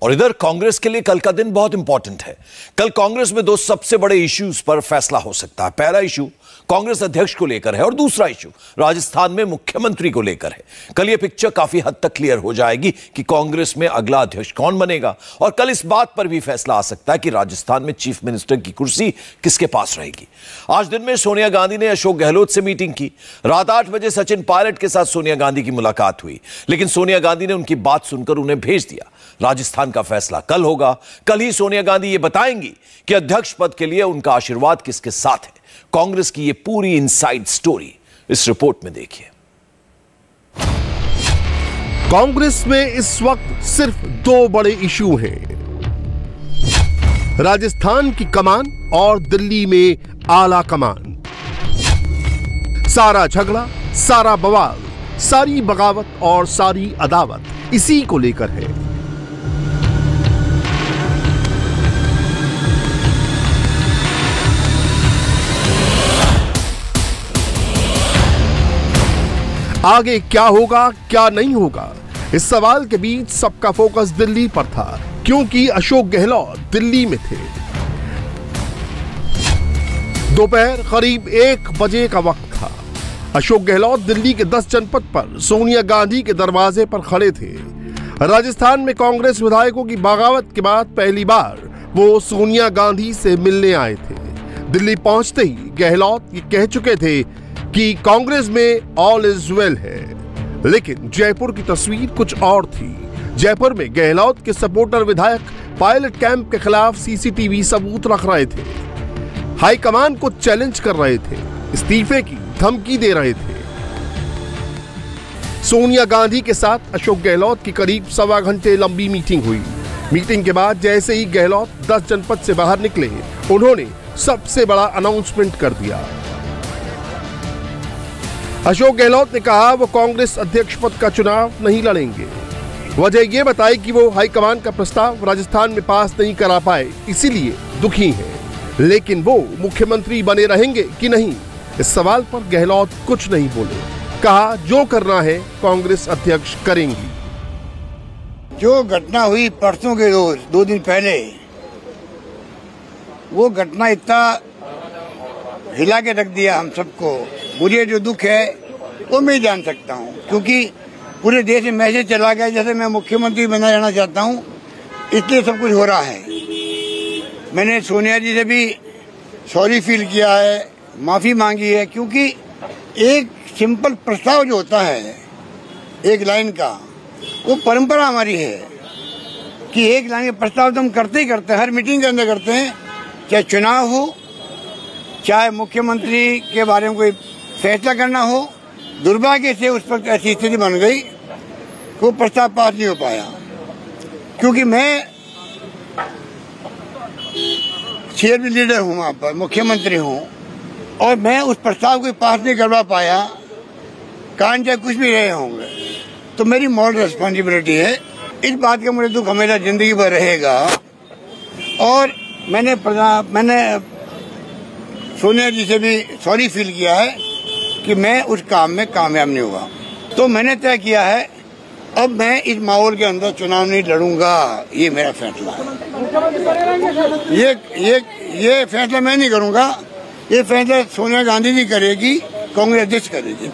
और इधर कांग्रेस के लिए कल का दिन बहुत इंपॉर्टेंट है। कल कांग्रेस में दो सबसे बड़े इश्यूज पर फैसला हो सकता है। पहला इशू कांग्रेस अध्यक्ष को लेकर है और दूसरा इशू राजस्थान में मुख्यमंत्री को लेकर है। कल यह पिक्चर काफी हद तक क्लियर हो जाएगी कि कांग्रेस में अगला अध्यक्ष कौन बनेगा, और कल इस बात पर भी फैसला आ सकता है कि राजस्थान में चीफ मिनिस्टर की कुर्सी किसके पास रहेगी। आज दिन में सोनिया गांधी ने अशोक गहलोत से मीटिंग की। रात 8 बजे सचिन पायलट के साथ सोनिया गांधी की मुलाकात हुई, लेकिन सोनिया गांधी ने उनकी बात सुनकर उन्हें भेज दिया। राजस्थान का फैसला कल होगा। कल ही सोनिया गांधी यह बताएंगी कि अध्यक्ष पद के लिए उनका आशीर्वाद किसके साथ है। कांग्रेस की यह पूरी इनसाइड स्टोरी इस रिपोर्ट में देखिए। कांग्रेस में इस वक्त सिर्फ दो बड़े इशू हैं, राजस्थान की कमान और दिल्ली में आला कमान। सारा झगड़ा, सारा बवाल, सारी बगावत और सारी अदावत इसी को लेकर है। आगे क्या होगा क्या नहीं होगा, इस सवाल के बीच सबका फोकस दिल्ली पर था, क्योंकि अशोक गहलोत दिल्ली में थे। दोपहर करीब 1 बजे का वक्त था। अशोक गहलोत दिल्ली के 10 जनपद पर सोनिया गांधी के दरवाजे पर खड़े थे। राजस्थान में कांग्रेस विधायकों की बगावत के बाद पहली बार वो सोनिया गांधी से मिलने आए थे। दिल्ली पहुंचते ही गहलोत ये कह चुके थे कि कांग्रेस में ऑल इज वेल है, लेकिन जयपुर की तस्वीर कुछ और थी। जयपुर में गहलोत के सपोर्टर विधायक पायलट कैंप के खिलाफ सीसीटीवी सबूत रख रहे थे, हाईकमान को चैलेंज कर रहे थे, इस्तीफे की धमकी दे रहे थे। सोनिया गांधी के साथ अशोक गहलोत की करीब 1.25 घंटे लंबी मीटिंग हुई। मीटिंग के बाद जैसे ही गहलोत 10 जनपद से बाहर निकले, उन्होंने सबसे बड़ा अनाउंसमेंट कर दिया। अशोक गहलोत ने कहा वो कांग्रेस अध्यक्ष पद का चुनाव नहीं लड़ेंगे। वजह यह बताई कि वो हाईकमान का प्रस्ताव राजस्थान में पास नहीं करा पाए, इसीलिए दुखी हैं। लेकिन वो मुख्यमंत्री बने रहेंगे कि नहीं, इस सवाल पर गहलोत कुछ नहीं बोले। कहा जो करना है कांग्रेस अध्यक्ष करेंगी। जो घटना हुई परसों के रोज 2 दिन पहले, वो घटना इतना हिला के रख दिया हम सबको। मुझे जो दुख है वो मैं जान सकता हूँ, क्योंकि पूरे देश में मैसेज चला गया जैसे मैं मुख्यमंत्री बना रहना चाहता हूँ, इसलिए सब कुछ हो रहा है। मैंने सोनिया जी से भी सॉरी फील किया है, माफी मांगी है, क्योंकि एक सिंपल प्रस्ताव जो होता है एक लाइन का, वो परंपरा हमारी है कि एक लाइन के प्रस्ताव तो हम करते ही करते हैं, हर मीटिंग के अंदर करते हैं, चाहे चुनाव हो, चाहे मुख्यमंत्री के बारे में कोई फैसला करना हो। दुर्भाग्य से उस पर ऐसी स्थिति बन गई कि वो प्रस्ताव पास नहीं हो पाया, क्योंकि मैं सीएम लीडर हूँ, वहाँ पर मुख्यमंत्री हूँ, और मैं उस प्रस्ताव को पास नहीं करवा पाया, कारण चाहे कुछ भी रहे होंगे, तो मेरी मॉरल रिस्पॉन्सिबिलिटी है। इस बात का मुझे दुख हमेशा जिंदगी भर रहेगा। और मैंने सोनिया जी से भी सॉरी फील किया है कि मैं उस काम में कामयाब नहीं हुआ। तो मैंने तय किया है अब मैं इस माहौल के अंदर चुनाव नहीं लड़ूंगा, ये मेरा फैसला है। ये फैसला मैं नहीं करूंगा, ये फैसला सोनिया गांधी जी करेगी, कांग्रेस अध्यक्ष करेगी।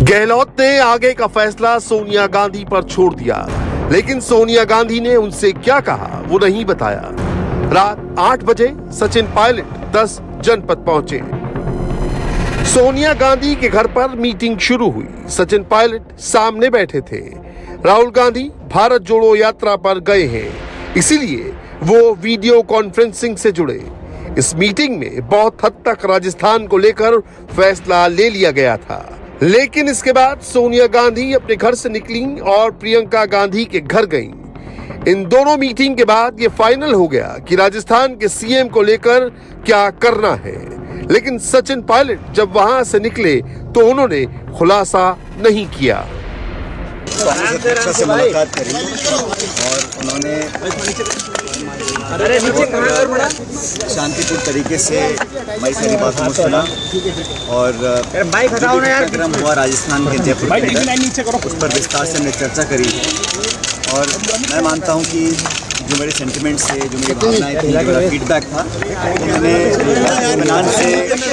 गहलोत ने आगे का फैसला सोनिया गांधी पर छोड़ दिया, लेकिन सोनिया गांधी ने उनसे क्या कहा वो नहीं बताया। रात 8 बजे सचिन पायलट 10 जनपद पहुंचे। सोनिया गांधी के घर पर मीटिंग शुरू हुई। सचिन पायलट सामने बैठे थे। राहुल गांधी भारत जोड़ो यात्रा पर गए हैं, इसीलिए वो वीडियो कॉन्फ्रेंसिंग से जुड़े। इस मीटिंग में बहुत हद तक राजस्थान को लेकर फैसला ले लिया गया था, लेकिन इसके बाद सोनिया गांधी अपने घर से निकली और प्रियंका गांधी के घर गईं। इन दोनों मीटिंग के बाद ये फाइनल हो गया कि राजस्थान के सीएम को लेकर क्या करना है, लेकिन सचिन पायलट जब वहां से निकले तो उन्होंने खुलासा नहीं किया। अध्यक्ष से मुलाकात करी और उन्होंने शांतिपूर्ण तरीके से हमारी सारी बातों को सुना और कार्यक्रम हुआ राजस्थान के जयपुर में, उस पर विस्तार से हमने चर्चा करी और मैं मानता हूं कि जो मेरे सेंटिमेंट्स थे, जो मेरी भावनाएं थी, जो मेरा फीडबैक था, तो मैंने इत्मीनान से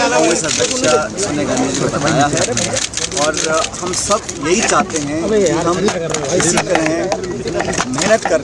कांग्रेस अध्यक्ष सोनिया गांधी जी को बताया है। और हम सब यही चाहते हैं कि हम इसी तरह मेहनत कर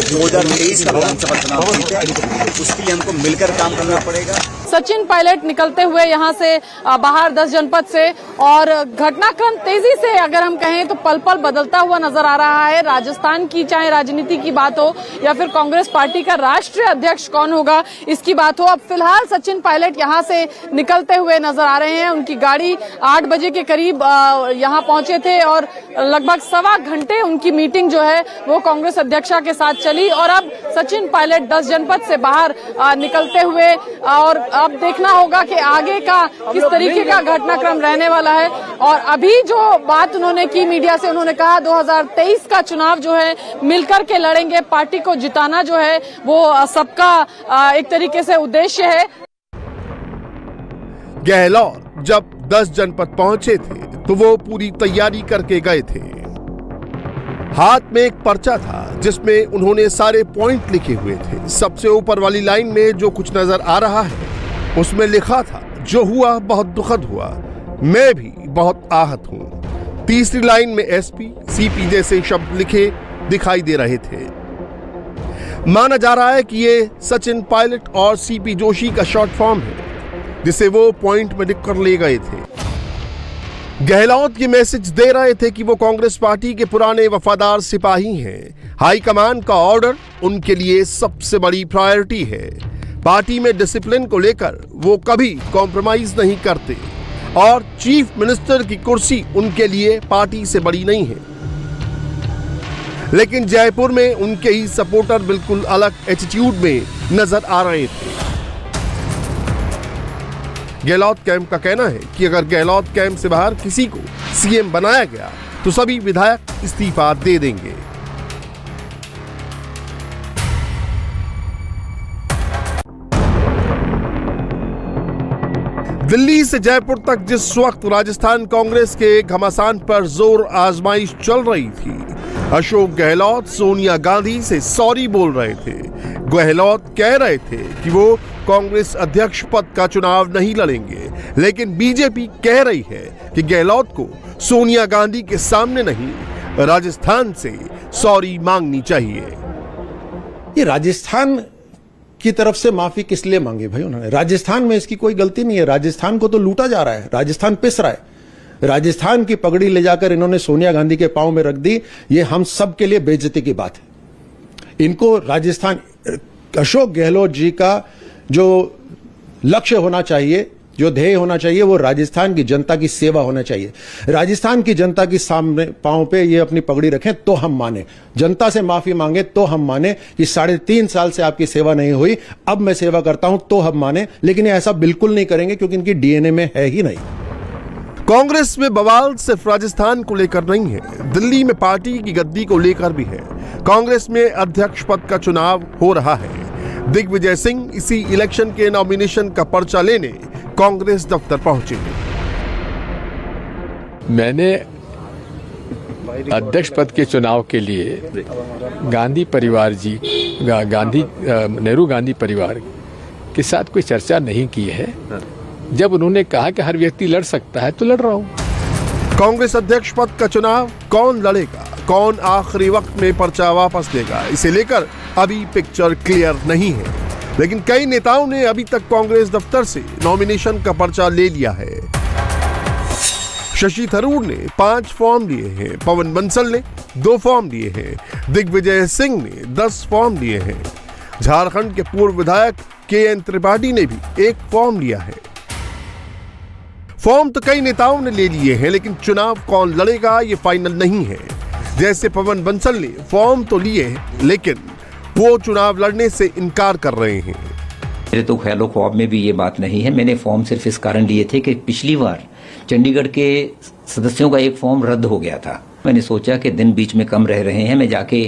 2023 का विधानसभा चुनाव जीतें। उसके लिए हमको मिलकर काम करना पड़ेगा। सचिन पायलट निकलते हुए यहाँ से बाहर 10 जनपद से, और घटनाक्रम तेजी से अगर हम कहें तो पल पल बदलता हुआ नजर आ रहा है। राजस्थान की चाहे राजनीति की बात हो या फिर कांग्रेस पार्टी का राष्ट्रीय अध्यक्ष कौन होगा इसकी बात हो, अब फिलहाल सचिन पायलट यहाँ से निकलते हुए नजर आ रहे हैं। उनकी गाड़ी 8 बजे के करीब यहाँ पहुंचे थे और लगभग 1.25 घंटे उनकी मीटिंग जो है वो कांग्रेस अध्यक्षा के साथ चली, और अब सचिन पायलट 10 जनपद से बाहर निकलते हुए, और अब देखना होगा कि आगे का किस तरीके का घटनाक्रम रहने वाला है। और अभी जो बात उन्होंने की मीडिया से, उन्होंने कहा 2023 का चुनाव जो है मिलकर के लड़ेंगे, पार्टी को जिताना जो है वो सबका एक तरीके से उद्देश्य है। गहलोत जब 10 जनपद पहुंचे थे तो वो पूरी तैयारी करके गए थे। हाथ में एक पर्चा था जिसमें उन्होंने सारे पॉइंट लिखे हुए थे। सबसे ऊपर वाली लाइन में जो कुछ नजर आ रहा है उसमें लिखा था, जो हुआ बहुत दुखद हुआ, मैं भी बहुत आहत हूं। तीसरी लाइन में एसपी, सीपी जैसे शब्द लिखे दिखाई दे रहे थे। माना जा रहा है कि ये सचिन पायलट और सीपी जोशी का शॉर्ट फॉर्म है जिसे वो पॉइंट में लिखकर ले गए थे। गहलोत ये मैसेज दे रहे थे कि वो कांग्रेस पार्टी के पुराने वफादार सिपाही हैं। हाईकमान का ऑर्डर उनके लिए सबसे बड़ी प्रायोरिटी है। पार्टी में डिसिप्लिन को लेकर वो कभी कॉम्प्रोमाइज नहीं करते, और चीफ मिनिस्टर की कुर्सी उनके लिए पार्टी से बड़ी नहीं है। लेकिन जयपुर में उनके ही सपोर्टर बिल्कुल अलग एटीट्यूड में नजर आ रहे थे। गहलोत कैंप का कहना है कि अगर गहलोत कैंप से बाहर किसी को सीएम बनाया गया तो सभी विधायक इस्तीफा दे देंगे। दिल्ली से जयपुर तक जिस वक्त राजस्थान कांग्रेस के घमासान पर जोर आजमाइश चल रही थी, अशोक गहलोत सोनिया गांधी से सॉरी बोल रहे थे। गहलोत कह रहे थे कि वो कांग्रेस अध्यक्ष पद का चुनाव नहीं लड़ेंगे, लेकिन बीजेपी कह रही है कि गहलोत को सोनिया गांधी के सामने नहीं, राजस्थान से सॉरी मांगनी चाहिए। ये राजस्थान की तरफ से माफी किस लिए मांगी भाई उन्होंने? राजस्थान में इसकी कोई गलती नहीं है। राजस्थान को तो लूटा जा रहा है, राजस्थान पिस रहा है। राजस्थान की पगड़ी ले जाकर इन्होंने सोनिया गांधी के पांव में रख दी। ये हम सब के लिए बेइज्जती की बात है। इनको राजस्थान, अशोक गहलोत जी का जो लक्ष्य होना चाहिए, जो ध्येय होना चाहिए, वो राजस्थान की जनता की सेवा होना चाहिए। राजस्थान की जनता की सामने पांव पे ये अपनी पगड़ी रखें तो हम माने, जनता से माफी मांगे तो हम माने कि 3.5 साल से आपकी सेवा नहीं हुई, अब मैं सेवा करता हूं तो हम माने। लेकिन ये ऐसा बिल्कुल नहीं करेंगे क्योंकि इनकी डीएनए में है ही नहीं। कांग्रेस में बवाल सिर्फ राजस्थान को लेकर नहीं है, दिल्ली में पार्टी की गद्दी को लेकर भी है। कांग्रेस में अध्यक्ष पद का चुनाव हो रहा है। दिग्विजय सिंह इसी इलेक्शन के नॉमिनेशन का पर्चा लेने कांग्रेस दफ्तर पहुंचे। मैंने अध्यक्ष पद के चुनाव के लिए गांधी परिवार जी, नेहरू गांधी परिवार के साथ कोई चर्चा नहीं की है। जब उन्होंने कहा कि हर व्यक्ति लड़ सकता है तो लड़ रहा हूं। कांग्रेस अध्यक्ष पद का चुनाव कौन लड़ेगा, कौन आखिरी वक्त में पर्चा वापस लेगा, इसे लेकर अभी पिक्चर क्लियर नहीं है। लेकिन कई नेताओं ने अभी तक कांग्रेस दफ्तर से नॉमिनेशन का पर्चा ले लिया है। शशि थरूर ने 5 फॉर्म लिए हैं, पवन बंसल ने 2 फॉर्म लिए हैं, दिग्विजय सिंह ने 10 फॉर्म लिए हैं, झारखंड के पूर्व विधायक KN त्रिपाठी ने भी 1 फॉर्म लिया है। फॉर्म तो कई नेताओं ने ले लिए हैं, लेकिन चुनाव कौन लड़ेगा ये फाइनल नहीं है। जैसे पवन बंसल ने फॉर्म तो लिए, लेकिन वो चुनाव लड़ने से इनकार कर रहे हैं। मेरे तो ख्यालों ख्वाब में भी ये बात नहीं है। मैंने फॉर्म सिर्फ इस कारण लिए थे कि पिछली बार चंडीगढ़ के सदस्यों का एक फॉर्म रद्द हो गया था मैंने सोचा कि दिन बीच में कम रह रहे हैं, मैं जाके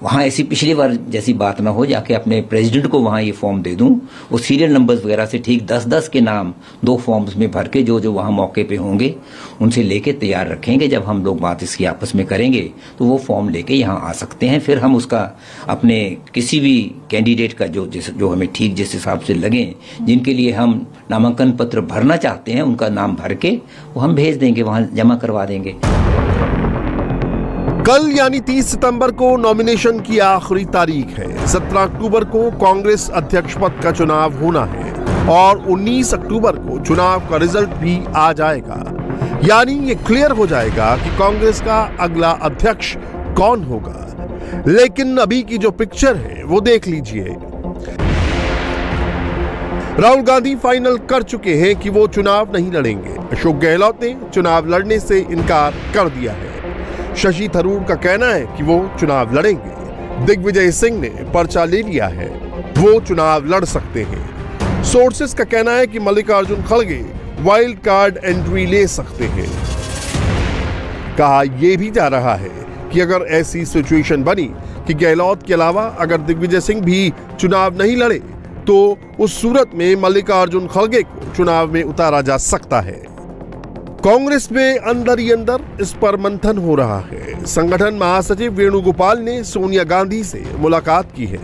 वहाँ ऐसी पिछली बार जैसी बात ना हो, जाके अपने प्रेसिडेंट को वहाँ ये फॉर्म दे दूँ। वो सीरियल नंबर्स वगैरह से ठीक 10-10 के नाम 2 फॉर्म्स में भर के जो वहाँ मौके पे होंगे उनसे लेके तैयार रखेंगे। जब हम लोग बात इसकी आपस में करेंगे तो वो फॉर्म लेके यहाँ आ सकते हैं। फिर हम उसका अपने किसी भी कैंडिडेट का जो हमें ठीक जिस हिसाब से लगे, जिनके लिए हम नामांकन पत्र भरना चाहते हैं, उनका नाम भर के वो हम भेज देंगे, वहाँ जमा करवा देंगे। कल यानी 30 सितंबर को नॉमिनेशन की आखिरी तारीख है। 17 अक्टूबर को कांग्रेस अध्यक्ष पद का चुनाव होना है और 19 अक्टूबर को चुनाव का रिजल्ट भी आ जाएगा। यानी ये क्लियर हो जाएगा कि कांग्रेस का अगला अध्यक्ष कौन होगा। लेकिन अभी की जो पिक्चर है वो देख लीजिए। राहुल गांधी फाइनल कर चुके हैं कि वो चुनाव नहीं लड़ेंगे। अशोक गहलोत ने चुनाव लड़ने से इनकार कर दिया है। शशि थरूर का कहना है कि वो चुनाव लड़ेंगे। दिग्विजय सिंह ने पर्चा ले लिया है, वो चुनाव लड़ सकते हैं। सोर्सेस का कहना है कि मल्लिकार्जुन खड़गे वाइल्ड कार्ड एंट्री ले सकते हैं। कहा यह भी जा रहा है कि अगर ऐसी सिचुएशन बनी कि गहलोत के अलावा अगर दिग्विजय सिंह भी चुनाव नहीं लड़े तो उस सूरत में मल्लिकार्जुन खड़गे को चुनाव में उतारा जा सकता है। कांग्रेस में अंदर ही अंदर इस पर मंथन हो रहा है। संगठन महासचिव वेणुगोपाल ने सोनिया गांधी से मुलाकात की है,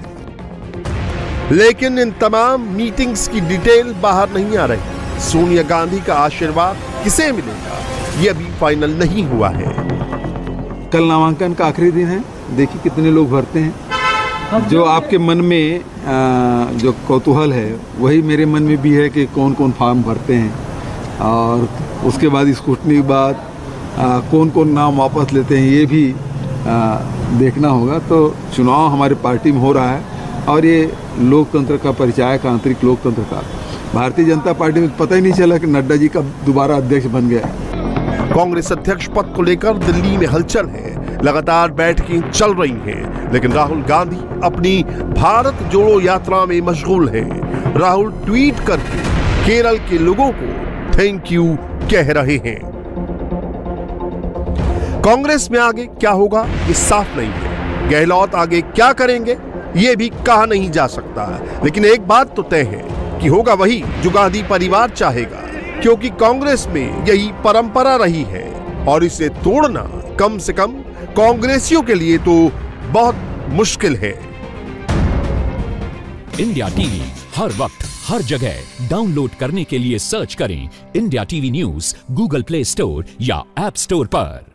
लेकिन इन तमाम मीटिंग्स की डिटेल बाहर नहीं आ रही। सोनिया गांधी का आशीर्वाद किसे मिलेगा ये अभी फाइनल नहीं हुआ है। कल नामांकन का आखिरी दिन है, देखिए कितने लोग भरते हैं। जो आपके मन में जो कौतूहल है वही मेरे मन में भी है कि कौन कौन फॉर्म भरते हैं, और उसके बाद स्क्रूटनी के बाद कौन कौन नाम वापस लेते हैं ये भी देखना होगा। तो चुनाव हमारे पार्टी में हो रहा है और ये लोकतंत्र का परिचायक, आंतरिक लोकतंत्र का। भारतीय जनता पार्टी में पता ही नहीं चला कि नड्डा जी कब दोबारा अध्यक्ष बन गया। कांग्रेस अध्यक्ष पद को लेकर दिल्ली में हलचल है, लगातार बैठकें चल रही हैं, लेकिन राहुल गांधी अपनी भारत जोड़ो यात्रा में मशगूल हैं। राहुल ट्वीट करके केरल के लोगों को थैंक यू कह रहे हैं। कांग्रेस में आगे क्या होगा ये साफ नहीं है। गहलोत आगे क्या करेंगे ये भी कहा नहीं जा सकता, लेकिन एक बात तो तय है कि होगा वही जो गांधी परिवार चाहेगा, क्योंकि कांग्रेस में यही परंपरा रही है और इसे तोड़ना कम से कम कांग्रेसियों के लिए तो बहुत मुश्किल है। इंडिया टीवी हर वक्त हर जगह डाउनलोड करने के लिए सर्च करें India TV news Google play store या ऐप स्टोर पर।